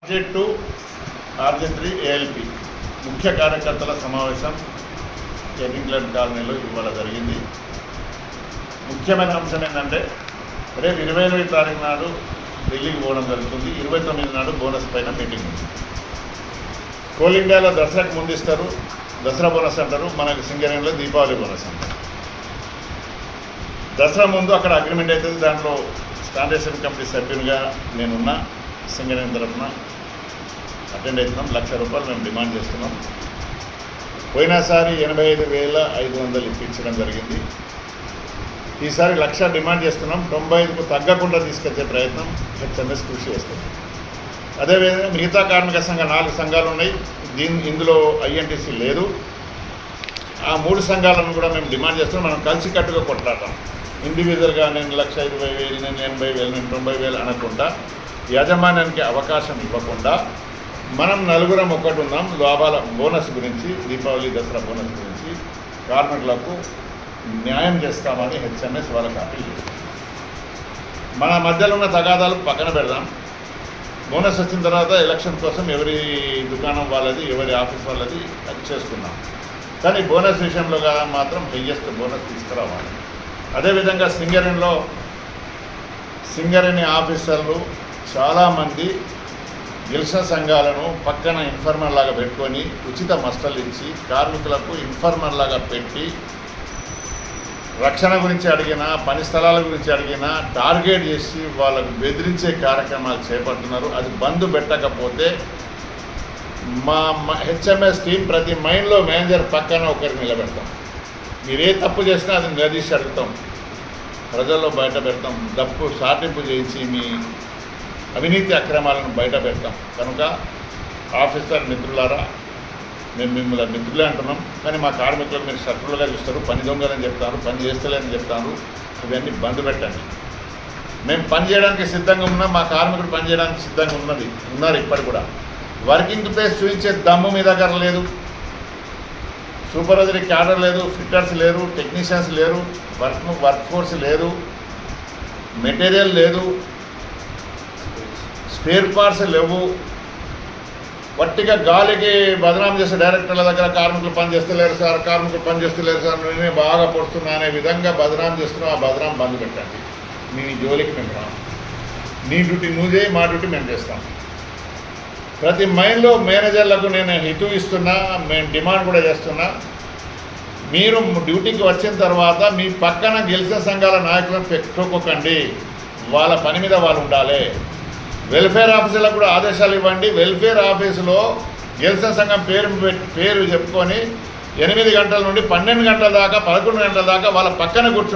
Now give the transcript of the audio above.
RJ2 RJ3 ALP ముఖ్య కార్యకర్తల సమావేశం ఇంగ్లాండ్ కాలనీలో ఇవాళ జరిగింది. ముఖ్యమైన అంశం ఏంటంటే రేపు 28వ తారీఖు నాడు ఢిల్లీకి పోవడం జరుగుతుంది. 29 నాడు బోనస్ పైన మీటింగ్ ఉంది. కోల్ ఇండియాలో దసరాకు ముందు ఇస్తారు, దసరా బోనస్ అంటారు. మనకు సింగరేణిలో దీపావళి బోనస్ అంటారు. దసరా ముందు అక్కడ అగ్రిమెంట్ అవుతుంది. దాంట్లో స్టాండర్డైజేషన్ కమిటీ సభ్యునిగా నేనున్నా, సింగరేణి తరఫున అటెండ్ అవుతున్నాం. ₹1,00,000 మేము డిమాండ్ చేస్తున్నాం. పోయినసారి 85,500 ఇప్పించడం జరిగింది. ఈసారి 1,00,000 డిమాండ్ చేస్తున్నాం. 95కు తగ్గకుండా తీసుకొచ్చే ప్రయత్నం హెచ్ఎంఎస్ కృషి చేస్తుంది. అదేవిధంగా మిగతా కార్మిక సంఘ 4 సంఘాలు ఉన్నాయి. ఇందులో ఐఎన్టీసీ లేదు. ఆ 3 సంఘాలను కూడా మేము డిమాండ్ చేస్తున్నాం. మనం కలిసికట్టుగా కొట్లాడతాం. ఇండివిజువల్గా నేను 1,20,000, నేను 80,000, నేను 90,000 అనకుండా యాజమాన్యానికి అవకాశం ఇవ్వకుండా మనం నలుగురం ఒకటి ఉన్నాం. లాభాల బోనస్ గురించి, దీపావళి దసరా బోనస్ గురించి కార్మికులకు న్యాయం చేస్తామని హెచ్ఎంఎస్ వాళ్ళకి అప్పీల్ చేస్తాం. మన మధ్యలో ఉన్న తగాదాలు పక్కన పెడదాం. బోనస్ వచ్చిన తర్వాత ఎలక్షన్ కోసం ఎవరి దుకాణం వాళ్ళది, ఎవరి ఆఫీస్ వాళ్ళది అది చేసుకున్నాం. కానీ బోనస్ విషయంలో మాత్రం హైయెస్ట్ బోనస్ తీసుకురావాలి. అదేవిధంగా సింగరేణి ఆఫీసర్లు చాలామంది గిల్స సంఘాలను పక్కన ఇన్ఫార్మర్ లాగా పెట్టుకొని ఉచిత మస్టర్లు ఇచ్చి కార్మికులకు ఇన్ఫార్మర్ లాగా పెట్టి రక్షణ గురించి అడిగినా, పని స్థలాల గురించి అడిగినా టార్గెట్ చేసి వాళ్ళకు బెదిరించే కార్యక్రమాలు చేపడుతున్నారు. అది బంద్ పెట్టకపోతే మా హెచ్ఎంఎస్ టీం ప్రతి మైన్లో మేనేజర్ పక్కన ఒకరికి నిలబెడతాం. మీరే తప్పు చేసినా అది నిలదీసి అడుగుతాం, ప్రజల్లో బయట పెడతాం. డప్పు సాటింపు చేయించి మీ అవినీతి అక్రమాలను బయట పెడతాం. కనుక ఆఫీసర్ మిత్రులారా, మేము మిమ్మల్ని మిత్రులే అంటున్నాం. కానీ మా కార్మికులకు మీరు శత్రువులుగా చూస్తారు, పని దొంగలని చెప్తారు, పని చేస్తలేని చెప్తారు. ఇవన్నీ బంద్ పెట్టండి. మేము పని చేయడానికి సిద్ధంగా ఉన్నాం. మా కార్మికుడు పని చేయడానికి సిద్ధంగా ఉన్నారు. ఇప్పటికి కూడా వర్కింగ్ ప్లేస్ చూపించే దమ్ము మీ దగ్గర లేదు. సూపర్వైజరీ క్యాడర్ లేదు, ఫిట్టర్స్ లేరు, టెక్నీషియన్స్ లేరు, వర్క్ ఫోర్స్ లేదు, మెటీరియల్ లేదు, స్పేర్ పార్ట్స్ లేవు. వట్టిగా గాలికి బదనాం చేసే డైరెక్టర్ల దగ్గర కార్మికులు పనిచేస్తలేరు సార్, నేనే బాగా పొడుతున్నా అనే విధంగా బదనాం చేస్తున్నాం. ఆ బదనాం బంద్ పెట్టండి. మీ జోలికి మేము రాము. నీ డ్యూటీ నువ్వు చేయి, మా డ్యూటీ మేము చేస్తాం. ప్రతి మైన్లో మేనేజర్లకు నేను హితూ ఇస్తున్నా, మేము డిమాండ్ కూడా చేస్తున్నా. మీరు డ్యూటీకి వచ్చిన తర్వాత మీ పక్కన గెలిచిన సంఘాల నాయకులను పెట్టుకోకండి. వాళ్ళ పని మీద వాళ్ళు ఉండాలి. వెల్ఫేర్ ఆఫీసులకు కూడా ఆదేశాలు ఇవ్వండి. వెల్ఫేర్ ఆఫీసులో గెలిచిన సంఘం పేరు చెప్పుకొని 8 గంటల నుండి 12 గంటల దాకా, 11 గంటల దాకా వాళ్ళ పక్కన కూర్చుంటారు.